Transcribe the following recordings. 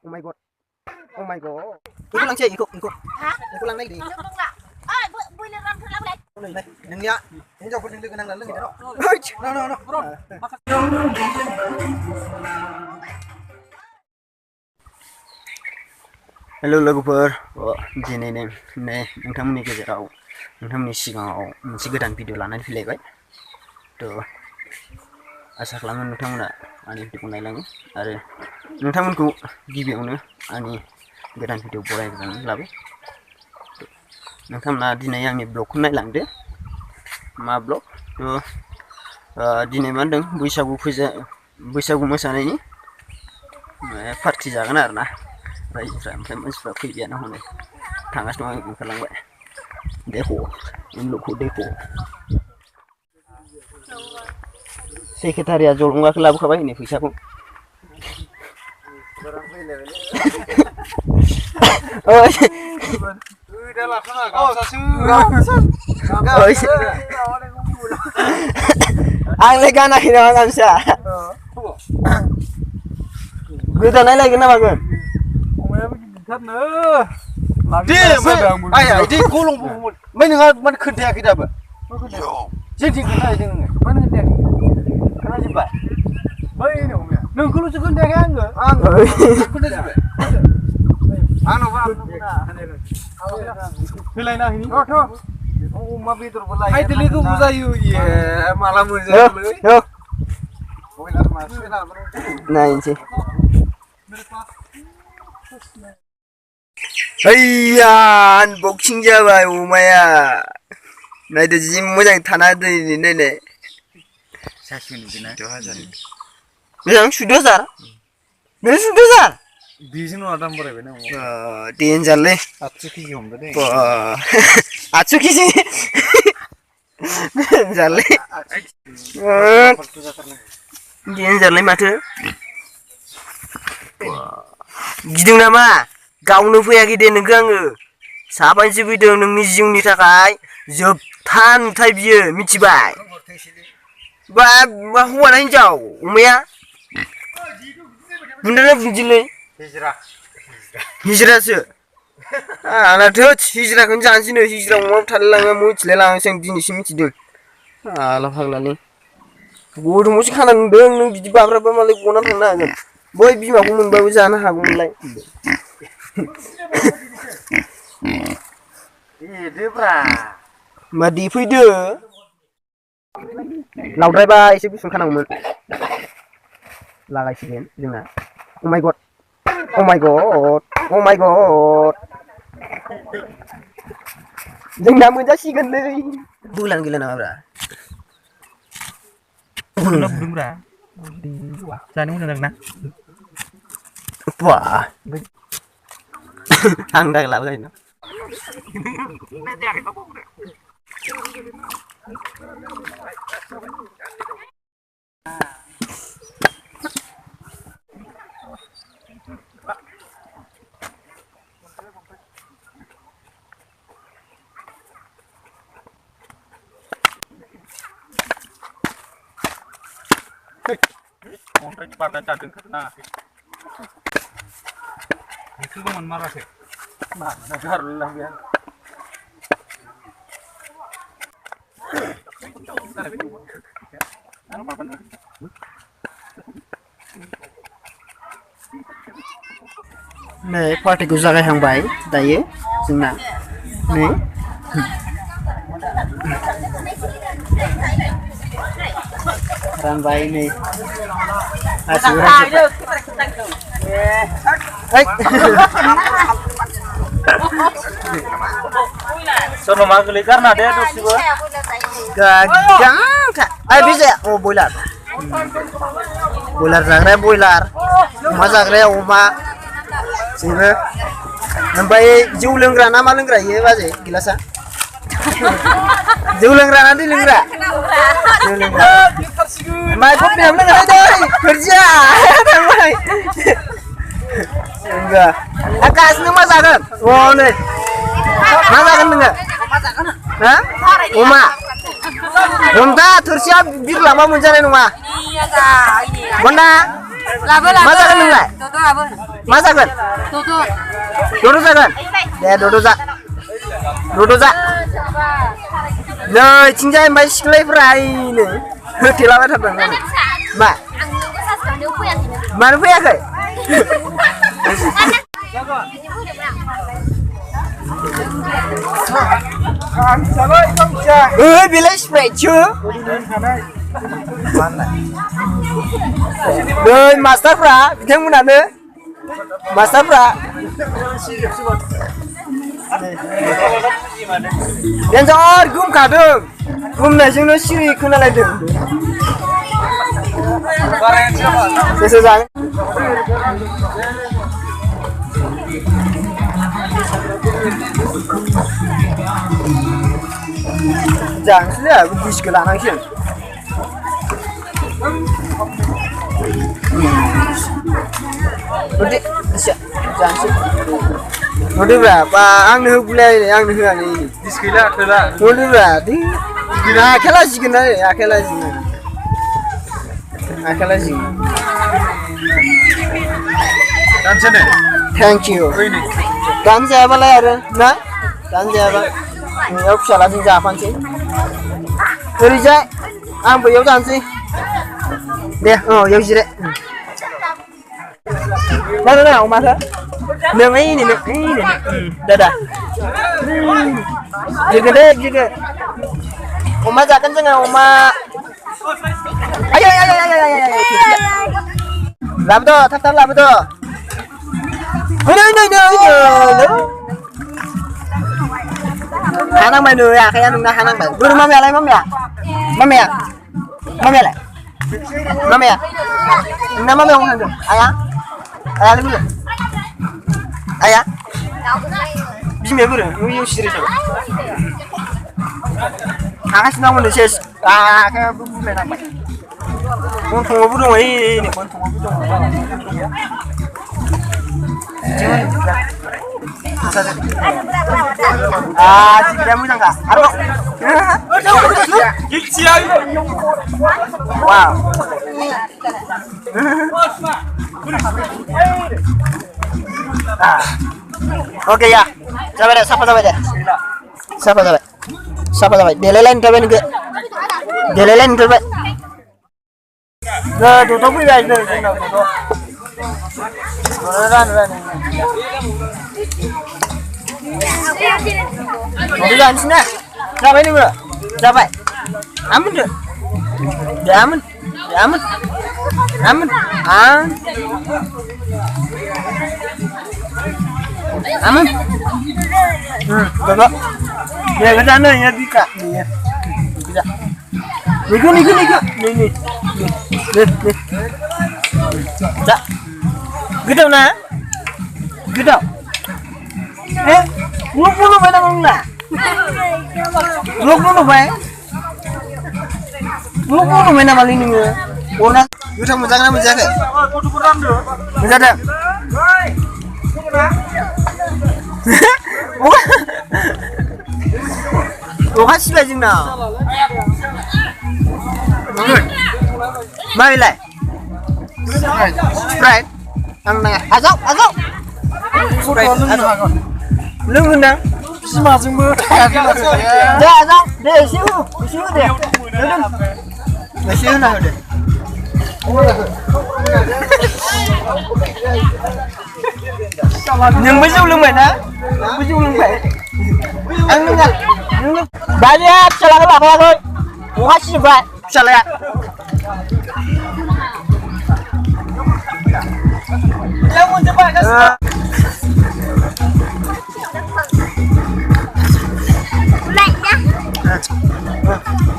Oh my god. Oh my god. Ikut lang siya, ikut. Ikut lang lagi. Nang ya. Ini jauh pun dengan nang lagi. No. Hello logoफोर दिनै नोंथांमोननि गेजेराव नोंथांमोननि सिगाङाव मोनसे गोदान video लानानै फैलायबाय थ' आसा खालामो नोंथांमोना आंनि भिडिअखौ नायलाङो आरो नोंथांमोनखौ गिबियावनो आंनि गोदान भिडिअ बरायग्रोनानै लाबाय नोंथांमोना दिनै आंनि ब्लगखौ नायलांदो मा ब्लग थ' दिनै मा होनदों बैसागु मोसानायनि पार्टि जागोन आरोना रायजोफ्रा ओमफ्राय मानसिफ्रा फैबायानो हनै थांगासिनो दं आं ओंखारलांबाय देखो इन लोगों को देखो सेक्रेटारिया जलंगाखौ लाबोखाबाय नै फैसाखौ आंलाय गानाखै नामा गामसा गोदानाय लायगोन ना मागोन Ini kolong bukan. Mana kerja kita apa? Jadi kita ini. Mana kerja? Kerja siapa? Baik ni umnya. Nung kalau cakap kerja kan enggak? Kerja siapa? Anu apa? Pilih nak ini. Oh, mabi terbelai. Hai teli tu muda you. Yeah, malam muda. Yo. Nah ini sih. Iya, unboxing जाबाय अमाया नायदो जि मोजां थाना दोनै नै सासेनि बिना 2000 बेसेबां 14000 बे 14000 बेजों नङा दाम बरायबाय ना डेन्जारलै 800 केजि हमदो दे 800 केजि डेन्जारलै डेन्जारलै माथो गिदों नामा गावनो फैयाखै दे नोंखौ आङो साबायसो फैदों नोंनि जिउनि थाखाय जोबथा नुथाय बियो मिथिबाय बा हौवा ना हिनजाव अमाया बुन्दाना बुन्दिलै हिजरासो आंनाथ' हिजराखौनो जानोसैनो हिजरा अमा बुथारलाङो मिथिलायलाङासै आं दिनैसो मिथिदों आला फाग्लानि गथ'मोनसो खाना नुदों नों बिदि बाब्राबा मालाय गना थांनो हागोन बै बिमाखौ मोनबाबो जानो हागौमोनलाय मा देफैदो लावद्रायबा एसे गुसुं खानांगौमोन लागायसिगोन जोंना Oh my god जोंना मोनजासिगोनलै बुलान गैला नामाब्रा बुदुंब्रा जानो मोजां जागोन ना wah ang dah kelap kan Orang cepat aja dengarna. Itu kan marah sih. Mana negara lah ya. Nih partiku जागायहांबाय दायो जोंना नै रानबाय नै Sono magli karena dia dosibo. Gagang kak. Bisa. Oh boiler. Boiler zagraya boiler. Oma zagraya oma. Sini. Nampai jauh lengra nama lengra ye baje gilasa. Jauh lengra nanti lengra. Jauh lengra. Mai kok diam lengra deh. Kerja. Nampai. Enggak. Akas nama zagan. Oh nih. Masakan enggak? Hah? Uma. Bunda tersiap bir lama mencari rumah. Iya kak, ini. Bunda. Laba. Masakan enggak? Toto laba. मा जागोन दद' जागोन दे दद' जा नै थिंजाय ओमफ्राय सिख्लायफ्रा आइनो होथेलाबाय थादों मा मानो फैयाखै बेलाय स्प्राइटसो नै मास्टारफ्रा बिथांमोनानो मास्टारफ्रा देन्जार गोमखादों गोमनायजोंनो सिरि खोनालायदों बेसे जागोन janganlah bus ke lanang sih. Udah, jangan sih. Udah berapa? Angin hubulai ini, angin hubulai ini. Diskila, telah. Udah berarti. Nah, kalah sih kena ya, kalah sih. Kalah sih. Dansa nih. Thank you. Ini. Dansa apa lah ya? Nah, dansa apa? Yuk, salah sih jawaban sih. Kerja, ambil yuk dansa. Deh, oh yuk sih deh. Mana Oma sah? Ini, dadah. Juga. Oma jangan jangan Oma. Ayo. Lap tuh, tak lap tuh. No. Hanang main dulu ya, kayak nunggu hanang main. Buru mami ya. Mami ya. Nama mami orang tu. Ayah dulu. Ayah. Bismillah buru. Ini usir saja. Akas nak mana sih? Kayak buru main apa? Tunggu buru ini. Jika kamu jangan, arok. Wow. Oke ya, siapa? Delelen terbaik juga. Nah, tutup ya ini. Udah sini. Siapa ini bro? Siapa? Aman deh. Dia aman. Aman. Bapak. Ya ke sana ya Bika. Iya. Bisa. Niku. Nih. Dah. Gitu nah. Gitu. Lu main apa enggak? Lu main? Lu main apa ini? Orang udah menjaga. Menjaga. Bukan sih lagi nak. Mari lah. Sprite. Tengah. Azok. Lu ngundang? Si masing ber. Dah, azok. Deh, siu deh. Siu nah udah. Nhưng mới lưng mày đó. Ăn nha. Bà đi áp, sao là các bạn thôi. Quá xinh vậy. Sao lại ạ?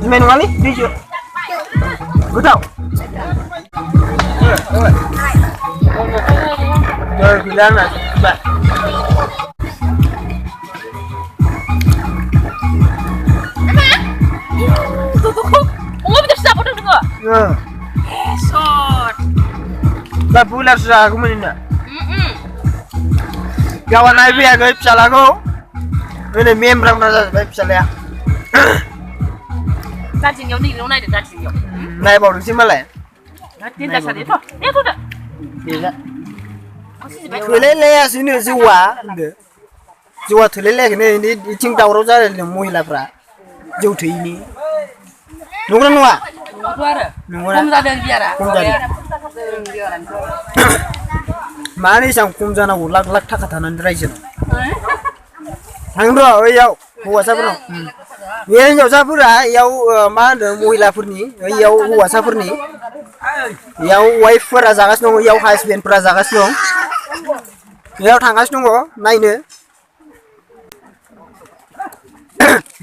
Main kali, đi chưa? Cứ đâu? Rồi, bilang lah, Mbak. Unggup itu siapa dong dengar? Short. Lah bulan sudah aku menindak. Kawan Ibu ya guys, salah kau. Ini member mana baik salah. Tadi nyau ni nyau naik tadi nyau. Naik baru sih malah. Nanti dah sana itu dah. Bisa. थोलायलायासैनो जौआ होनदो जौआ थोलायलायाखैनो इथिं दावराव जालायदों महिलाफ्रा जौ थोयिनि नंगौना नङा नंगौना खम जादों बियारा खम जादों मानो एसां खम जानांगौ लाख लाख थाखा थानानै रायजोनाव थांर' ओइयाव हौवासाफोरनाव बे हिनजावसाफोरा इयाव मा होनो महिलाफोरनि इयाव हौवासाफोरनि इयाव वाइफफोरा जागासिनो दङ इयाव हासबेन्डफोरा जागासिनो दं इयाव थांगासिनो दङ नायनो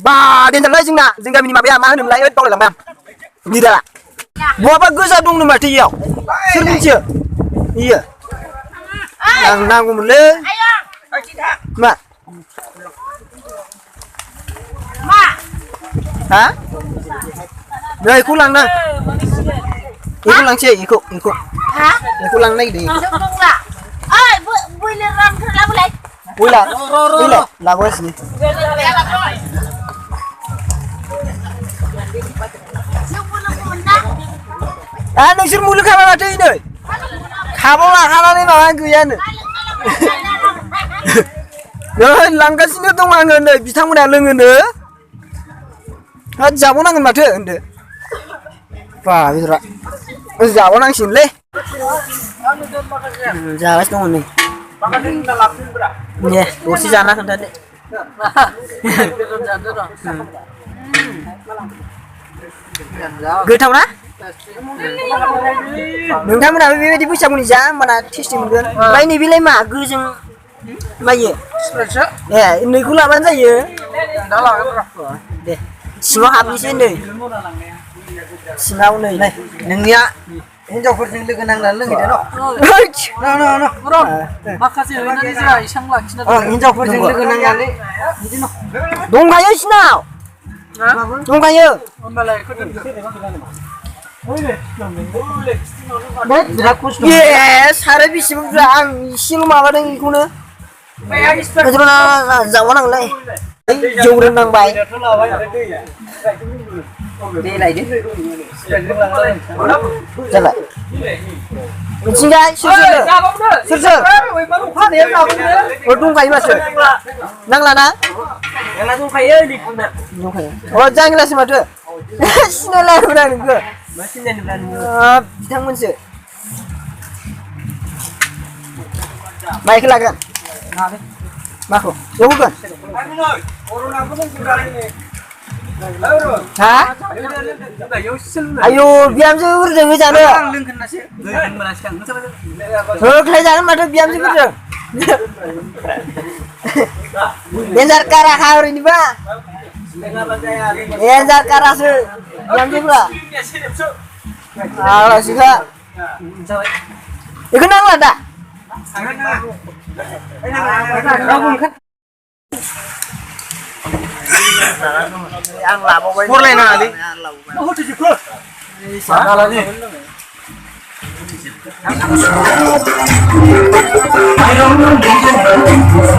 बा देन्जारलै जों गामिनि माबाया मा होनोमोनलाय बावलायलांबाय आं लिडारा बहाबा गोजा दंनो माथो इयाव सोर मिथियो इयो आं नांगौमोनलै मा हा नै इखौ लांनां इखौ लांसै इखौ लांनो नागिरदों बयलार लाबोगासिनो नोंसोर मुलि खाबाय माथो नै खाबाव लाखानानै माबा गैयानो नै लांगासिनो दं आङो नै बिथांमोना लोङोनो जाबावनांगोन माथो होनदो बा बेदरा जाबावनांसिगोनलै जागासिनो दङ नै दे दसे जाना खोन्थादो गोथाव ना नोंथांमोनाबो बेबायदि बैसागुनि जा होमबाना टेस्टि मोनगोन ओमफ्राय नैबेलाय मा गोजों मायो ए नैखौ लाबानो जायो दे सिङाव हाबनोसै नै सिङाव नै नोंनिया हिनजावफोरजों लोगो नांनानै लोंहैदो माखासे हैनानै जोंहा इसां लाखिना हिनजावफोरजों लोगो नांनानै दंखायो सिनाव दंखायो ए साराय बेसेबां बुरजा आं एसेल' माबादों बेखौनो जाबावनांगोनलै जौ रोंनांबाय दै लायदो जाबाय मिथिंगाय सोर दंखायो माथो नांलाना दंखायो अ जांगिलासो माथो सिनायलायोमोन आं नोंखौ बिथांमोनसो माइखौ लागोन माखौ बेयाव होगोन हा आयु बिहामजोफोरजों होजानो होख्लायजागोन माथो बिहामजोफोरजों देन्जार काराखा ओरैनोबा देन्जार कारासो बिहामजोफ्रा आलासिखा बेखौ नांला दा आं लाबावबाय हरलायनाङालै I don't know.